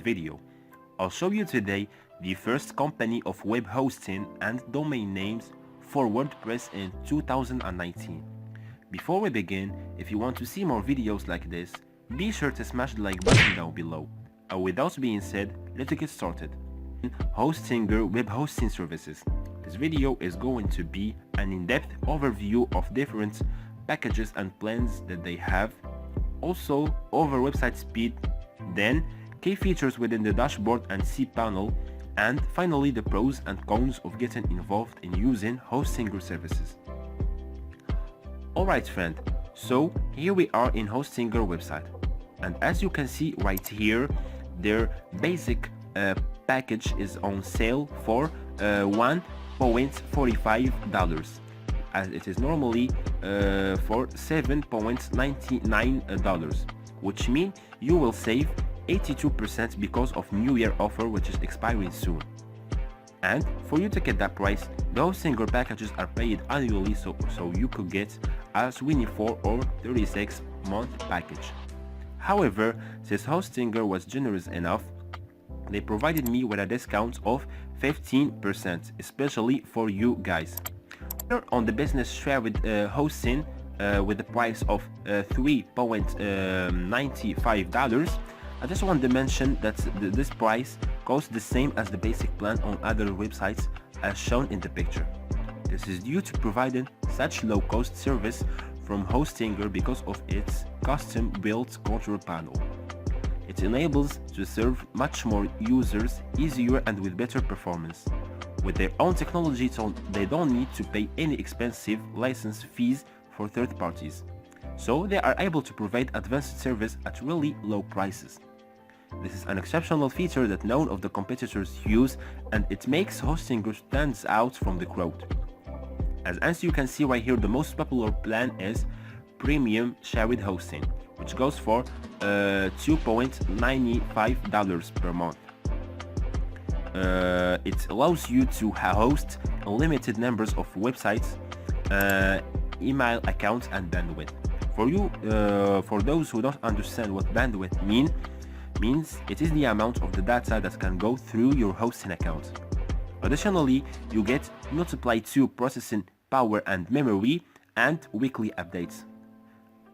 video. I'll show you today the first company of web hosting and domain names for WordPress in 2019. Before we begin, if you want to see more videos like this, be sure to smash the like button down below. Without being said, let's get started. Hostinger web hosting services. This video is going to be an in-depth overview of different packages and plans that they have, also over website speed, then key features within the dashboard and cPanel, and finally the pros and cons of getting involved in using Hostinger services. Alright friend, so here we are in Hostinger website, and as you can see right here, their basic package is on sale for $1.45, as it is normally for $7.99, which means you will save 82% because of New Year offer, which is expiring soon. And for you to get that price, those single packages are paid annually, so you could get a 24 or 36 month package. However, since Hostinger was generous enough, they provided me with a discount of 15%, especially for you guys. Here on the business share with hosting with the price of $3.95, I just want to mention that this price costs the same as the basic plan on other websites as shown in the picture. This is due to providing such low-cost service from Hostinger because of its custom-built control panel. It enables to serve much more users easier and with better performance. With their own technology, so they don't need to pay any expensive license fees for third parties. So they are able to provide advanced service at really low prices. This is an exceptional feature that none of the competitors use, and it makes Hostinger stands out from the crowd. As you can see right here, the most popular plan is Premium Shared Hosting, which goes for $2.95 per month. It allows you to host unlimited numbers of websites, email accounts, and bandwidth. For those who don't understand what bandwidth means it is the amount of the data that can go through your hosting account. Additionally, you get multiplied 2 processing power and memory and weekly updates.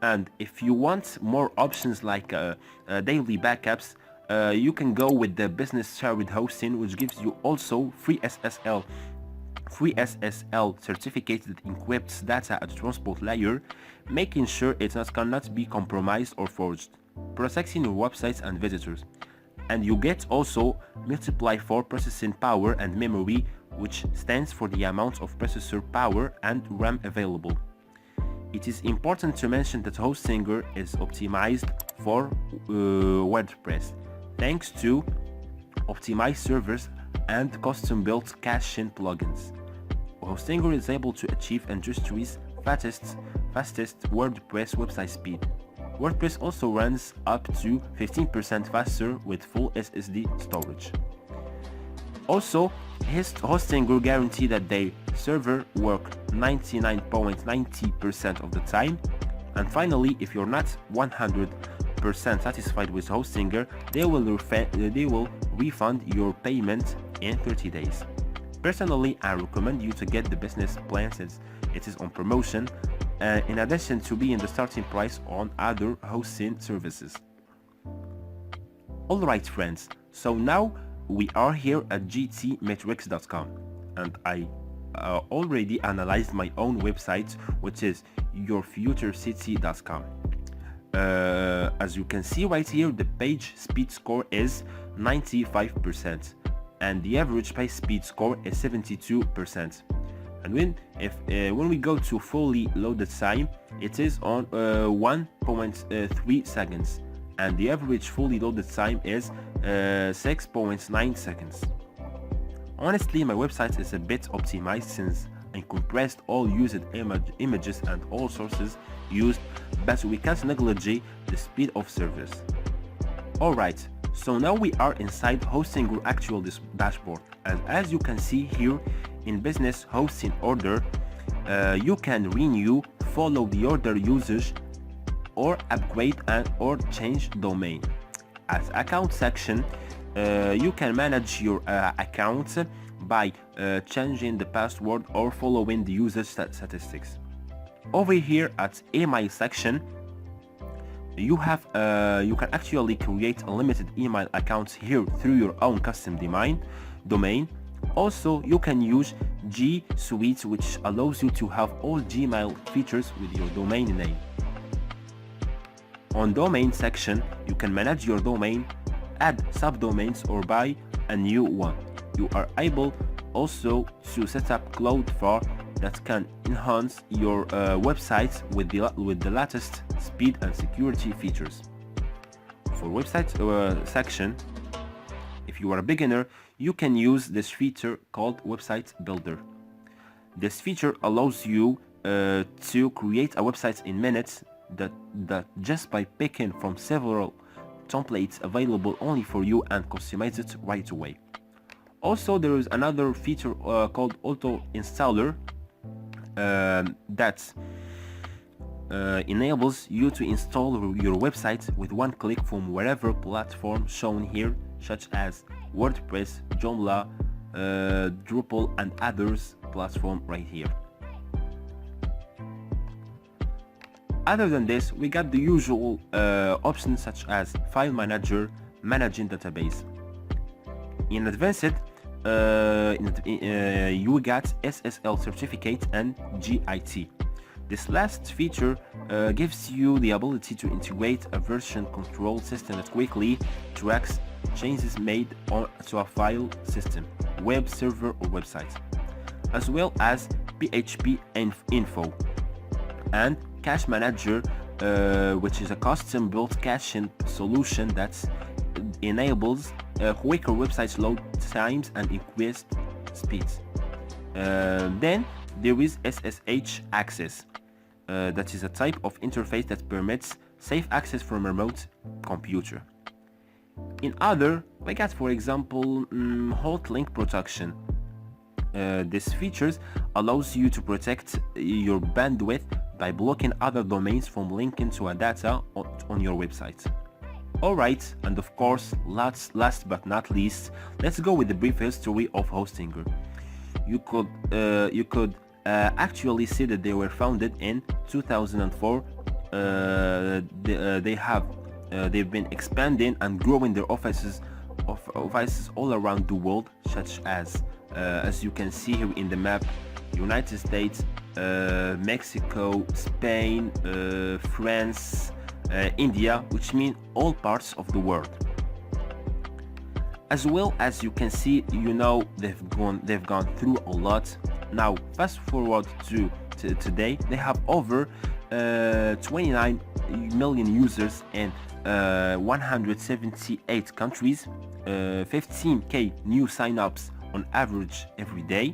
And if you want more options like daily backups, you can go with the business shared hosting, which gives you also free SSL certificate that encrypts data at the transport layer, making sure it cannot be compromised or forged, protecting your websites and visitors. And you get also multiply 4 processing power and memory, which stands for the amount of processor power and RAM available. It is important to mention that Hostinger is optimized for WordPress, thanks to optimized servers and custom-built caching plugins. Hostinger is able to achieve industry's fastest WordPress website speed. WordPress also runs up to 15% faster with full SSD storage. Also, Hostinger guarantee that their server work 99.90% of the time. And finally, if you're not 100% satisfied with Hostinger, they will refund your payment in 30 days. Personally, I recommend you to get the business plan since it is on promotion, in addition to being the starting price on other hosting services. Alright friends, so now we are here at gtmetrics.com, and I already analyzed my own website, which is yourfuturecity.com. As you can see right here, the page speed score is 95%, and the average page speed score is 72%. And when we go to fully loaded time, it is on 1.3 seconds, and the average fully loaded time is 6.9 seconds. Honestly, my website is a bit optimized since I compressed all used images and all sources used, but we can't neglect the speed of service. Alright, so now we are inside Hostinger actual dashboard, and as you can see here in business hosting order, you can renew, follow the order usage, or upgrade and or change domain. At account section, You can manage your account by changing the password or following the user statistics. Over here at email section, you can actually create unlimited email accounts here through your own custom domain. Also, you can use G Suite, which allows you to have all Gmail features with your domain name. On domain section, you can manage your domain, add subdomains, or buy a new one. You are able also to set up Cloudflare that can enhance your website with the latest speed and security features. For website section, if you are a beginner, you can use this feature called Website Builder. This feature allows you to create a website in minutes that just by picking from several templates available only for you and customize it right away. Also, there is another feature called Auto Installer that enables you to install your website with one click from wherever platform shown here, such as WordPress, Joomla, Drupal, and others platform right here. Other than this, we got the usual options such as File Manager, Managing Database. In advanced, you got SSL Certificate and GIT. This last feature gives you the ability to integrate a version control system that quickly tracks changes made to a file system, web server, or website, as well as PHP info and Cache Manager, which is a custom-built caching solution that enables quicker website load times and increased speeds. Then there is SSH access. That is a type of interface that permits safe access from a remote computer. In other, we got, for example, hot link protection. This features allows you to protect your bandwidth by blocking other domains from linking to a data on your website. Alright, and of course, last but not least, let's go with the brief history of Hostinger. You could actually see that they were founded in 2004. They've been expanding and growing their offices all around the world, such as you can see here in the map, United States, Mexico, Spain, France, India, which mean all parts of the world. As well as you can see, they've gone through a lot. Now fast forward to today, they have over 29 million users in 178 countries, 15k new sign-ups on average every day.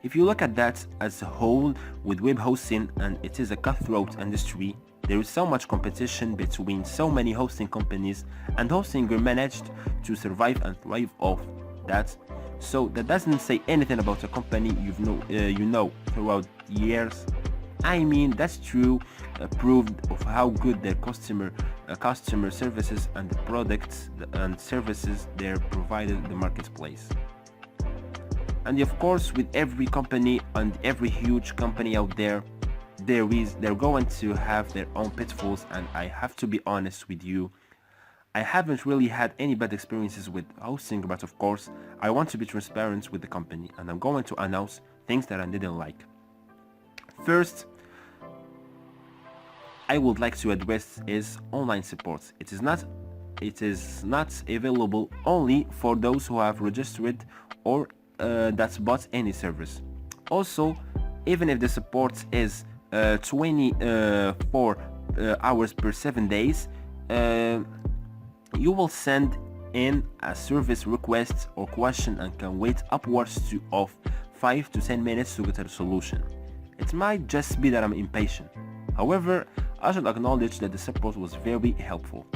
If you look at that as a whole with web hosting, and it is a cutthroat industry, there is so much competition between so many hosting companies, and Hostinger managed to survive and thrive off that. So that doesn't say anything about a company you know throughout years. I mean, that's true, proved of how good their customer services and the products and services they're provided the marketplace. And of course, with every company and every huge company out there, they're going to have their own pitfalls, and I have to be honest with you, I haven't really had any bad experiences with Hostinger, but of course, I want to be transparent with the company, and I'm going to announce things that I didn't like. First, I would like to address is online support. It is not available only for those who have registered or that bought any service. Also, even if the support is 24 hours per 7 days, you will send in a service request or question and can wait upwards of 5 to 10 minutes to get a solution. It might just be that I'm impatient. However, I should acknowledge that the support was very helpful.